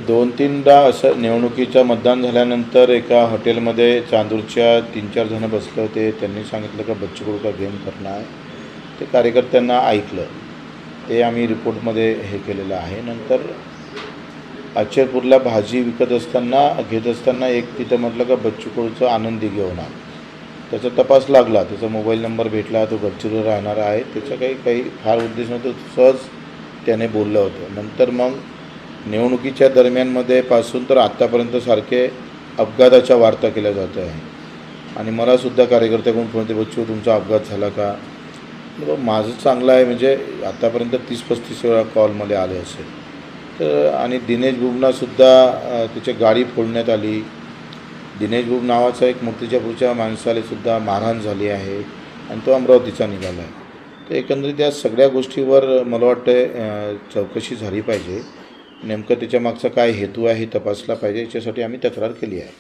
2-3दा असं निवडणुकीचं मतदान झाल्यानंतर एका हॉटेलमध्ये चांदूरच्या 3-4 जण बसले होते. त्यांनी सांगितलं का बच्चू कडू का गेम करणार आहे. ते कार्यकर्त्यांना ऐकलं. ते आम्ही रिपोर्टमध्ये हे केलेलं आहे. नंतर अचलपूरला भाजी विकत असताना घेत असताना एक तिथं म्हटलं का बच्चू कडूचा आनंदी घेऊन आ. त्याचा तपास लागला. त्याचा मोबाईल नंबर भेटला. तो गडचिरोलीला राहणार आहे. त्याचा काही फार उद्देश नव्हता. सहज त्याने बोललं होतं. नंतर मग निवडणुकीच्या दरम्यानमध्ये पासून तर आत्तापर्यंत सारखे अपघाताच्या वार्ता केल्या जात आहे. आणि मलासुद्धा कार्यकर्त्याकडून फोन येते, बच्चू तुमचा अपघात झाला का. माझं चांगलं आहे, म्हणजे आत्तापर्यंत 30-35 वेळा कॉल मला आले असेल. तर आणि दिनेश बुबनासुद्धा त्याची गाडी फोडण्यात आली. दिनेश बुब नावाचा एक मूर्तिजापूरच्या माणसालासुद्धा मारहाण झाली आहे आणि तो अमरावतीचा निघाला आहे. तर एकंदरीत या सगळ्या गोष्टीवर मला वाटतं चौकशी झाली पाहिजे. नेमकं त्याच्यामागचा काय हेतू आहे हे तपासला पाहिजे. याच्यासाठी आम्ही तक्रार केली आहे.